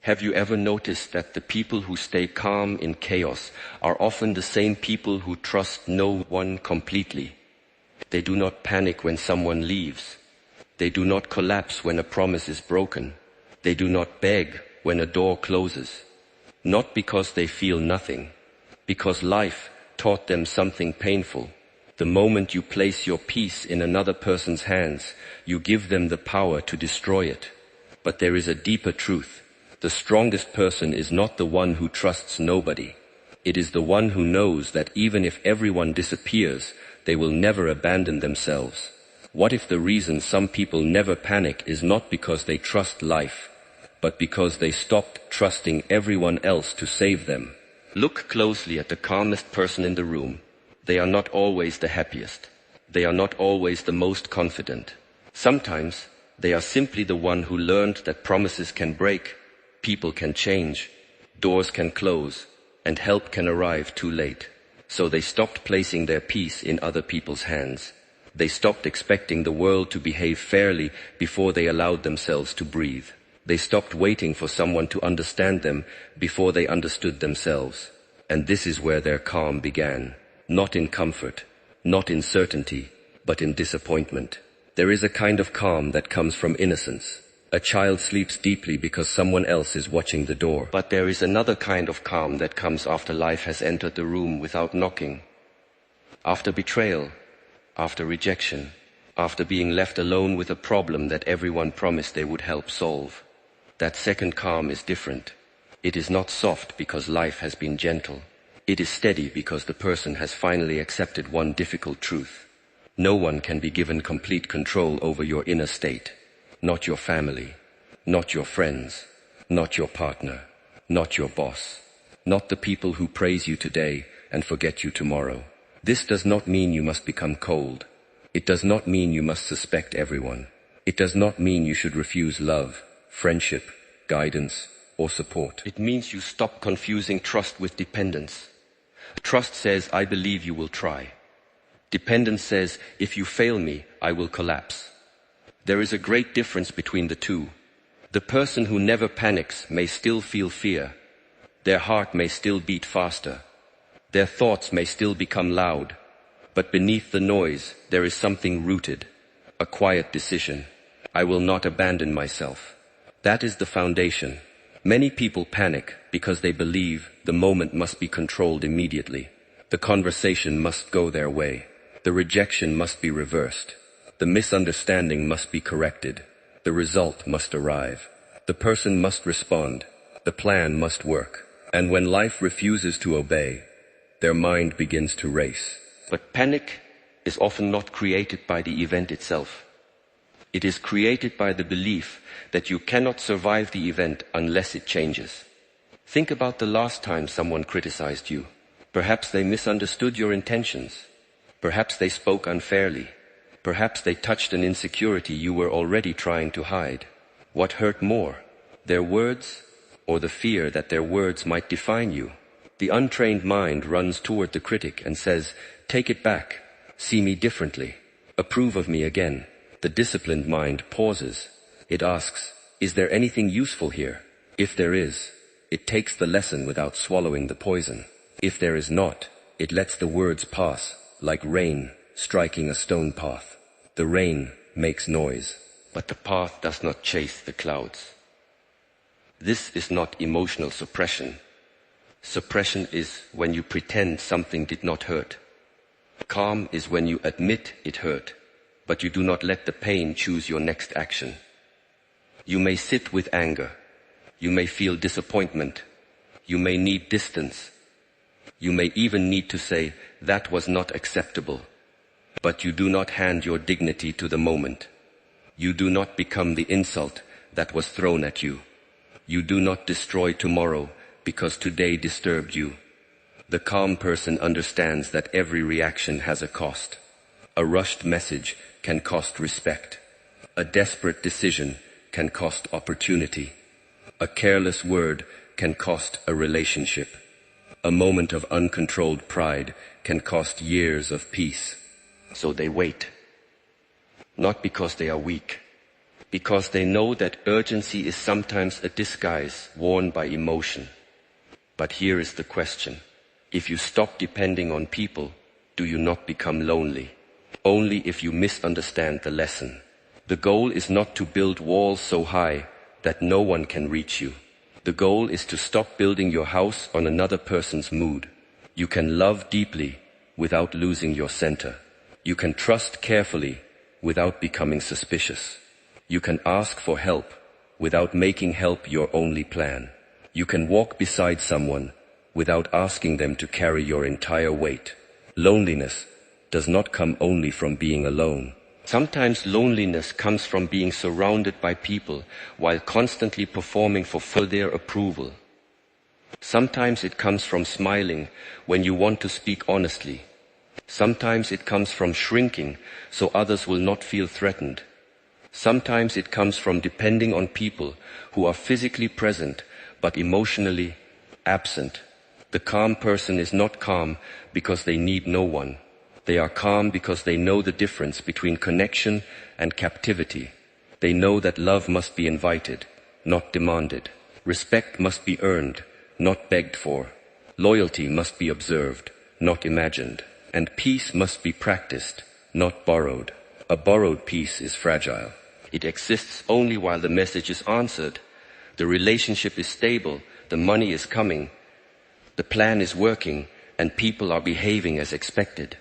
Have you ever noticed that the people who stay calm in chaos are often the same people who trust no one completely? They do not panic when someone leaves. They do not collapse when a promise is broken. They do not beg when a door closes. Not because they feel nothing, because life taught them something painful. The moment you place your peace in another person's hands, you give them the power to destroy it. But there is a deeper truth. The strongest person is not the one who trusts nobody. It is the one who knows that even if everyone disappears, they will never abandon themselves. What if the reason some people never panic is not because they trust life, but because they stopped trusting everyone else to save them? Look closely at the calmest person in the room. They are not always the happiest. They are not always the most confident. Sometimes they are simply the one who learned that promises can break, people can change, doors can close, and help can arrive too late. So they stopped placing their peace in other people's hands. They stopped expecting the world to behave fairly before they allowed themselves to breathe. They stopped waiting for someone to understand them before they understood themselves. And this is where their calm began. Not in comfort, not in certainty, but in disappointment. There is a kind of calm that comes from innocence. A child sleeps deeply because someone else is watching the door. But there is another kind of calm that comes after life has entered the room without knocking. After betrayal, after rejection, after being left alone with a problem that everyone promised they would help solve. That second calm is different. It is not soft because life has been gentle. It is steady because the person has finally accepted one difficult truth. No one can be given complete control over your inner state. Not your family, not your friends, not your partner, not your boss, not the people who praise you today and forget you tomorrow. This does not mean you must become cold. It does not mean you must suspect everyone. It does not mean you should refuse love, friendship, guidance, or support. It means you stop confusing trust with dependence. Trust says, I believe you will try. Dependence says, if you fail me, I will collapse. There is a great difference between the two. The person who never panics may still feel fear. Their heart may still beat faster. Their thoughts may still become loud. But beneath the noise, there is something rooted. A quiet decision. I will not abandon myself. That is the foundation. Many people panic because they believe the moment must be controlled immediately. The conversation must go their way. The rejection must be reversed. The misunderstanding must be corrected. The result must arrive. The person must respond. The plan must work. And when life refuses to obey, their mind begins to race. But panic is often not created by the event itself. It is created by the belief that you cannot survive the event unless it changes. Think about the last time someone criticized you. Perhaps they misunderstood your intentions. Perhaps they spoke unfairly. Perhaps they touched an insecurity you were already trying to hide. What hurt more, their words or the fear that their words might define you? The untrained mind runs toward the critic and says, take it back, see me differently, approve of me again. The disciplined mind pauses. It asks, is there anything useful here? If there is, it takes the lesson without swallowing the poison. If there is not, it lets the words pass, like rain striking a stone path. The rain makes noise, but the path does not chase the clouds. This is not emotional suppression. Suppression is when you pretend something did not hurt. Calm is when you admit it hurt, but you do not let the pain choose your next action. You may sit with anger. You may feel disappointment. You may need distance. You may even need to say, that was not acceptable. But you do not hand your dignity to the moment. You do not become the insult that was thrown at you. You do not destroy tomorrow because today disturbed you. The calm person understands that every reaction has a cost. A rushed message can cost respect. A desperate decision can cost opportunity. A careless word can cost a relationship. A moment of uncontrolled pride can cost years of peace. So they wait. Not because they are weak, because they know that urgency is sometimes a disguise worn by emotion. But here is the question. If you stop depending on people, do you not become lonely? Only if you misunderstand the lesson. The goal is not to build walls so high that no one can reach you. The goal is to stop building your house on another person's mood. You can love deeply without losing your center. You can trust carefully without becoming suspicious. You can ask for help without making help your only plan. You can walk beside someone without asking them to carry your entire weight. Loneliness does not come only from being alone. Sometimes loneliness comes from being surrounded by people while constantly performing for their approval. Sometimes it comes from smiling when you want to speak honestly. Sometimes it comes from shrinking so others will not feel threatened. Sometimes it comes from depending on people who are physically present but emotionally absent. The calm person is not calm because they need no one. They are calm because they know the difference between connection and captivity. They know that love must be invited, not demanded. Respect must be earned, not begged for. Loyalty must be observed, not imagined. And peace must be practiced, not borrowed. A borrowed peace is fragile. It exists only while the message is answered. The relationship is stable, the money is coming, the plan is working, and people are behaving as expected.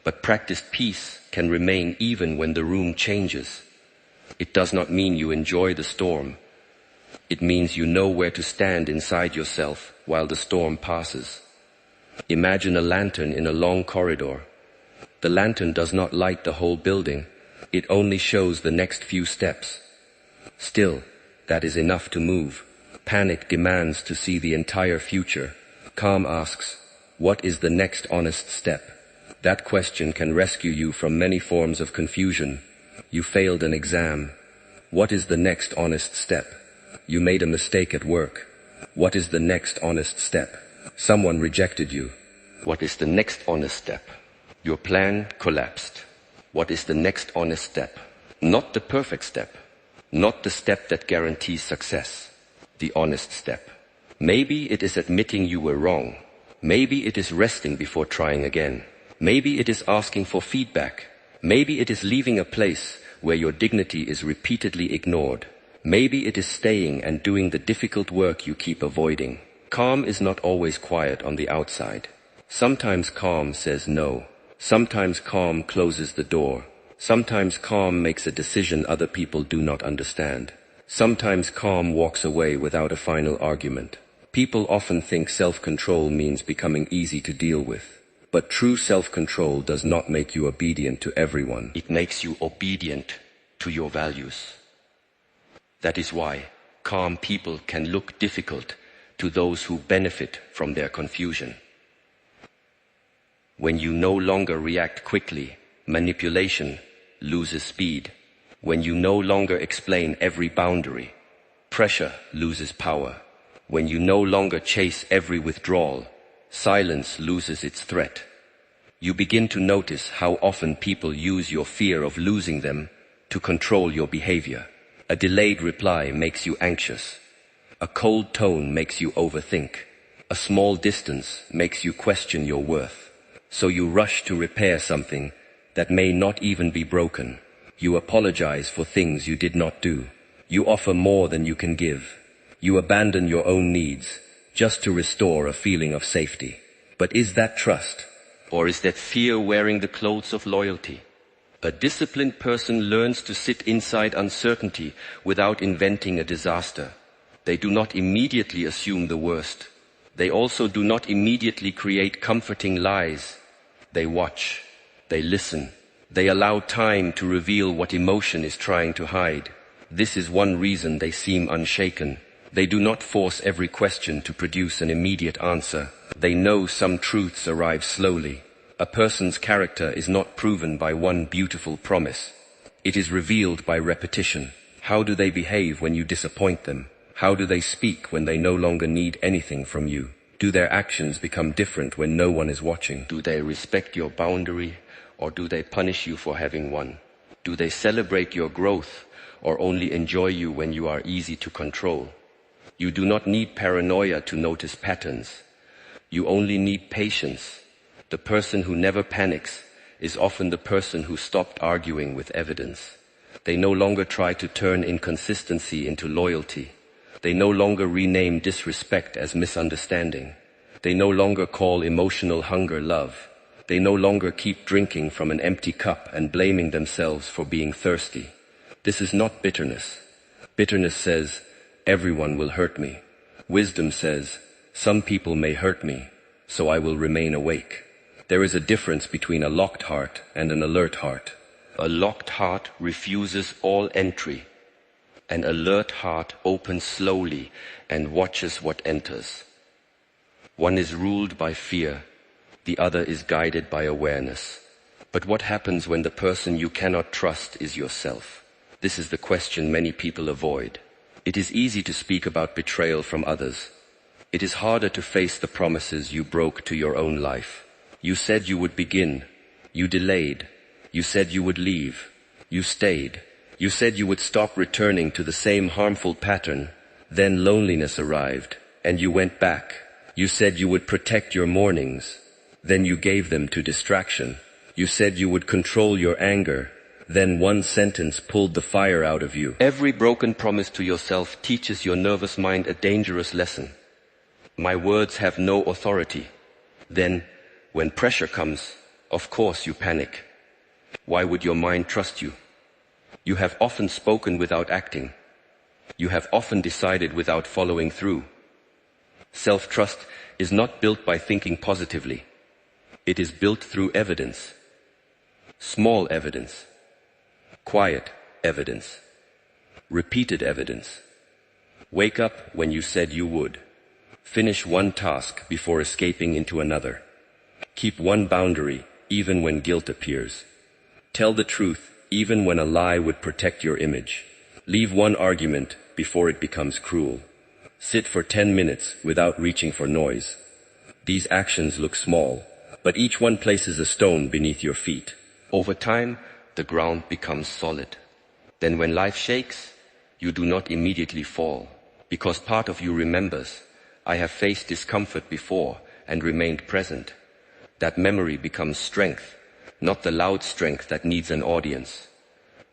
But practiced peace can remain even when the room changes. It does not mean you enjoy the storm. It means you know where to stand inside yourself while the storm passes. Imagine a lantern in a long corridor. The lantern does not light the whole building. It only shows the next few steps. Still, that is enough to move. Panic demands to see the entire future. Calm asks, what is the next honest step? That question can rescue you from many forms of confusion. You failed an exam. What is the next honest step? You made a mistake at work. What is the next honest step? Someone rejected you. What is the next honest step? Your plan collapsed. What is the next honest step? Not the perfect step. Not the step that guarantees success. The honest step. Maybe it is admitting you were wrong. Maybe it is resting before trying again. Maybe it is asking for feedback. Maybe it is leaving a place where your dignity is repeatedly ignored. Maybe it is staying and doing the difficult work you keep avoiding. Calm is not always quiet on the outside. Sometimes calm says no. Sometimes calm closes the door. Sometimes calm makes a decision other people do not understand. Sometimes calm walks away without a final argument. People often think self-control means becoming easy to deal with. But true self-control does not make you obedient to everyone. It makes you obedient to your values. That is why calm people can look difficult to those who benefit from their confusion. When you no longer react quickly, manipulation loses speed. When you no longer explain every boundary, pressure loses power. When you no longer chase every withdrawal, silence loses its threat. You begin to notice how often people use your fear of losing them to control your behavior. A delayed reply makes you anxious. A cold tone makes you overthink. A small distance makes you question your worth. So you rush to repair something that may not even be broken. You apologize for things you did not do. You offer more than you can give. You abandon your own needs just to restore a feeling of safety. But is that trust? Or is that fear wearing the clothes of loyalty? A disciplined person learns to sit inside uncertainty without inventing a disaster. They do not immediately assume the worst. They also do not immediately create comforting lies. They watch. They listen. They allow time to reveal what emotion is trying to hide. This is one reason they seem unshaken. They do not force every question to produce an immediate answer. They know some truths arrive slowly. A person's character is not proven by one beautiful promise. It is revealed by repetition. How do they behave when you disappoint them? How do they speak when they no longer need anything from you? Do their actions become different when no one is watching? Do they respect your boundary, or do they punish you for having one? Do they celebrate your growth, or only enjoy you when you are easy to control. You do not need paranoia to notice patterns. You only need patience. The person who never panics is often the person who stopped arguing with evidence. They no longer try to turn inconsistency into loyalty. They no longer rename disrespect as misunderstanding. They no longer call emotional hunger love. They no longer keep drinking from an empty cup and blaming themselves for being thirsty. This is not bitterness. Bitterness says, everyone will hurt me. Wisdom says, some people may hurt me, so I will remain awake. There is a difference between a locked heart and an alert heart. A locked heart refuses all entry. An alert heart opens slowly and watches what enters. One is ruled by fear. The other is guided by awareness. But what happens when the person you cannot trust is yourself? This is the question many people avoid. It is easy to speak about betrayal from others. It is harder to face the promises you broke to your own life. You said you would begin. You delayed. You said you would leave. You stayed. You said you would stop returning to the same harmful pattern. Then loneliness arrived, and you went back. You said you would protect your mornings. Then you gave them to distraction. You said you would control your anger. Then one sentence pulled the fire out of you. Every broken promise to yourself teaches your nervous mind a dangerous lesson. My words have no authority. Then, when pressure comes, of course you panic. Why would your mind trust you? You have often spoken without acting. You have often decided without following through. Self-trust is not built by thinking positively. It is built through evidence. Small evidence. Quiet evidence. Repeated evidence. Wake up when you said you would. Finish one task before escaping into another. Keep one boundary even when guilt appears. Tell the truth even when a lie would protect your image. Leave one argument before it becomes cruel. Sit for 10 minutes without reaching for noise. These actions look small, but each one places a stone beneath your feet. Over time, the ground becomes solid. Then when life shakes, you do not immediately fall, because part of you remembers, I have faced discomfort before and remained present. That memory becomes strength, not the loud strength that needs an audience.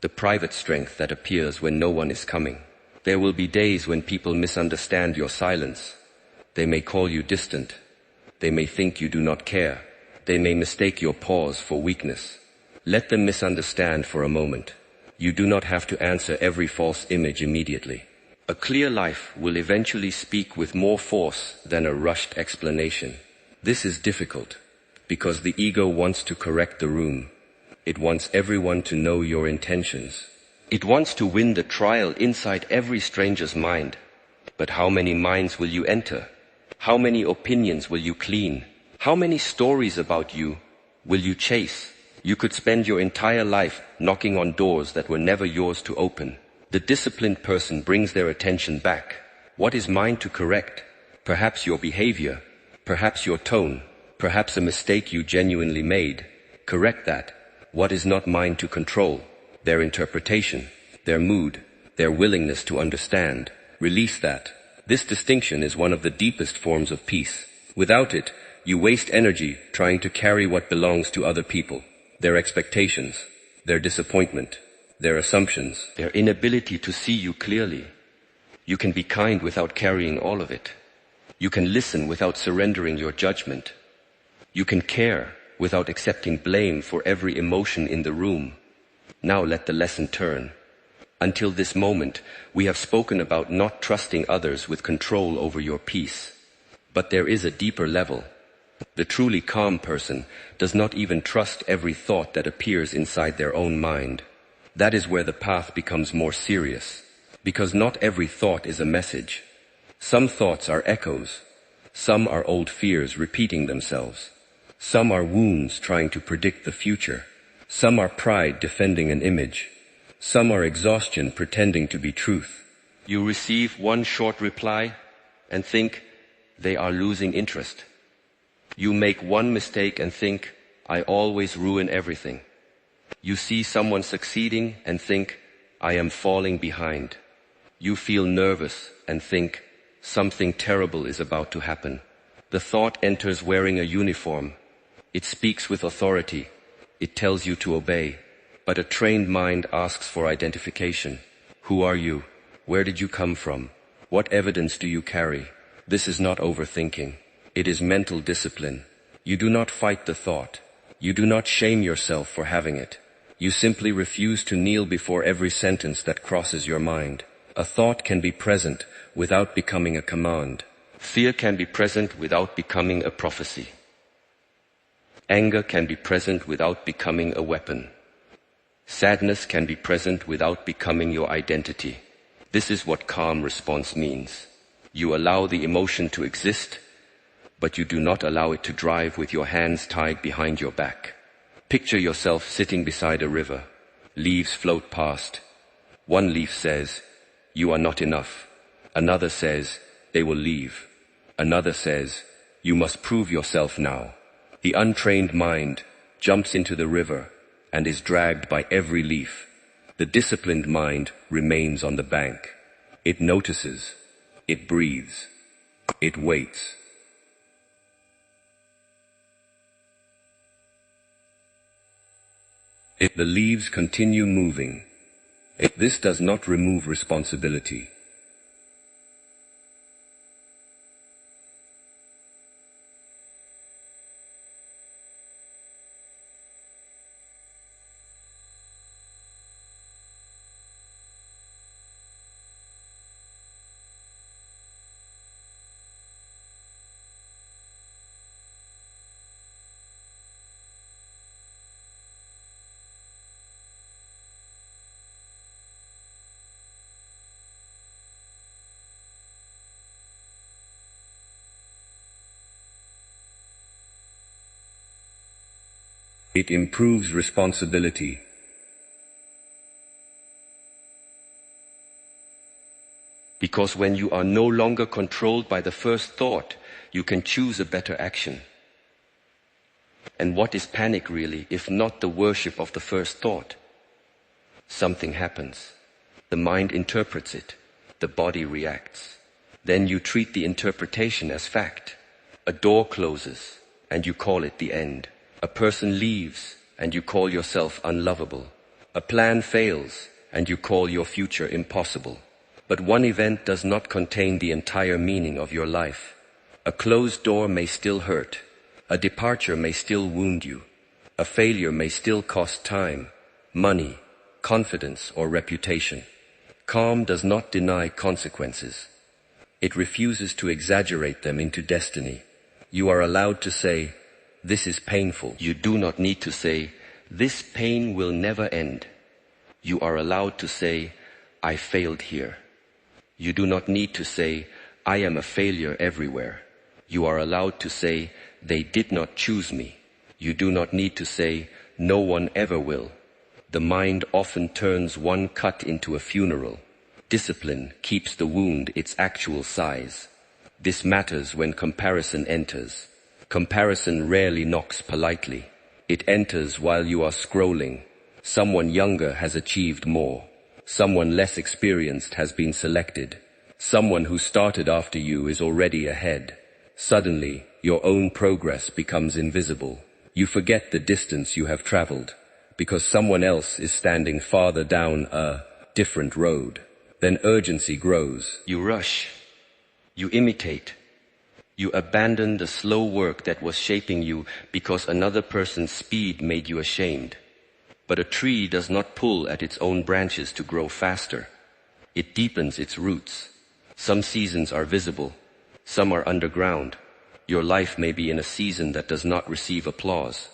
The private strength that appears when no one is coming. There will be days when people misunderstand your silence. They may call you distant. They may think you do not care. They may mistake your pause for weakness. Let them misunderstand for a moment. You do not have to answer every false image immediately. A clear life will eventually speak with more force than a rushed explanation. This is difficult, because the ego wants to correct the room. It wants everyone to know your intentions. It wants to win the trial inside every stranger's mind. But how many minds will you enter? How many opinions will you clean? How many stories about you will you chase? You could spend your entire life knocking on doors that were never yours to open. The disciplined person brings their attention back. What is mine to correct? Perhaps your behavior, perhaps your tone, perhaps a mistake you genuinely made. Correct that. What is not mine to control? Their interpretation, their mood, their willingness to understand. Release that. This distinction is one of the deepest forms of peace. Without it, you waste energy trying to carry what belongs to other people. Their expectations, their disappointment, their assumptions, their inability to see you clearly. You can be kind without carrying all of it. You can listen without surrendering your judgment. You can care without accepting blame for every emotion in the room. Now let the lesson turn. Until this moment, we have spoken about not trusting others with control over your peace. But there is a deeper level. The truly calm person does not even trust every thought that appears inside their own mind. That is where the path becomes more serious, because not every thought is a message. Some thoughts are echoes. Some are old fears repeating themselves. Some are wounds trying to predict the future. Some are pride defending an image. Some are exhaustion pretending to be truth. You receive one short reply and think, they are losing interest. You make one mistake and think, I always ruin everything. You see someone succeeding and think, I am falling behind. You feel nervous and think, something terrible is about to happen. The thought enters wearing a uniform. It speaks with authority. It tells you to obey. But a trained mind asks for identification. Who are you? Where did you come from? What evidence do you carry? This is not overthinking. It is mental discipline. You do not fight the thought. You do not shame yourself for having it. You simply refuse to kneel before every sentence that crosses your mind. A thought can be present without becoming a command. Fear can be present without becoming a prophecy. Anger can be present without becoming a weapon. Sadness can be present without becoming your identity. This is what calm response means. You allow the emotion to exist, but you do not allow it to drive with your hands tied behind your back. Picture yourself sitting beside a river. Leaves float past. One leaf says, "You are not enough." Another says, "They will leave." Another says, "You must prove yourself now." The untrained mind jumps into the river and is dragged by every leaf. The disciplined mind remains on the bank. It notices. It breathes. It waits. The leaves continue moving. This does not remove responsibility. It improves responsibility. Because when you are no longer controlled by the first thought, you can choose a better action. And what is panic really, if not the worship of the first thought? Something happens. The mind interprets it. The body reacts. Then you treat the interpretation as fact. A door closes, and you call it the end. A person leaves, and you call yourself unlovable. A plan fails, and you call your future impossible. But one event does not contain the entire meaning of your life. A closed door may still hurt. A departure may still wound you. A failure may still cost time, money, confidence, or reputation. Calm does not deny consequences. It refuses to exaggerate them into destiny. You are allowed to say, "This is painful." You do not need to say, "This pain will never end." You are allowed to say, "I failed here." You do not need to say, "I am a failure everywhere." You are allowed to say, "They did not choose me." You do not need to say, "No one ever will." The mind often turns one cut into a funeral. Discipline keeps the wound its actual size. This matters when comparison enters. Comparison rarely knocks politely. It enters while you are scrolling. Someone younger has achieved more. Someone less experienced has been selected. Someone who started after you is already ahead. Suddenly, your own progress becomes invisible. You forget the distance you have traveled, because someone else is standing farther down a different road. Then urgency grows. You rush. You imitate. You abandon the slow work that was shaping you because another person's speed made you ashamed. But a tree does not pull at its own branches to grow faster. It deepens its roots. Some seasons are visible. Some are underground. Your life may be in a season that does not receive applause.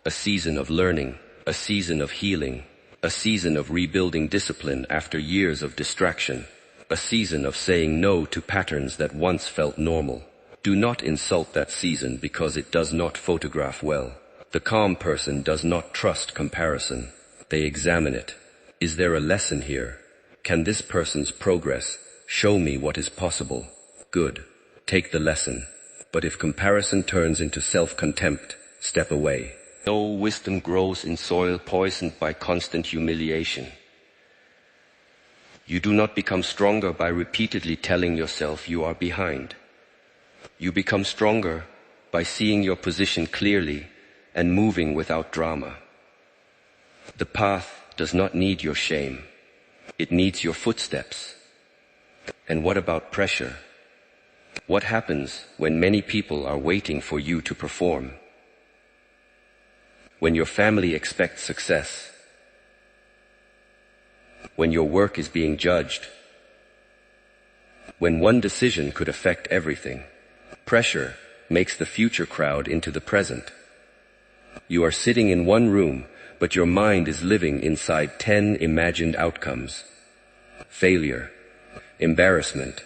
A season of learning. A season of healing. A season of rebuilding discipline after years of distraction. A season of saying no to patterns that once felt normal. Do not insult that season because it does not photograph well. The calm person does not trust comparison. They examine it. Is there a lesson here? Can this person's progress show me what is possible? Good. Take the lesson. But if comparison turns into self-contempt, step away. No wisdom grows in soil poisoned by constant humiliation. You do not become stronger by repeatedly telling yourself you are behind. You become stronger by seeing your position clearly and moving without drama. The path does not need your shame. It needs your footsteps. And what about pressure? What happens when many people are waiting for you to perform? When your family expects success? When your work is being judged? When one decision could affect everything? Pressure makes the future crowd into the present. You are sitting in one room, but your mind is living inside 10 imagined outcomes. Failure, embarrassment,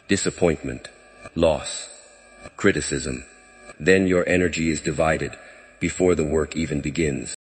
disappointment, loss, criticism. Then your energy is divided before the work even begins.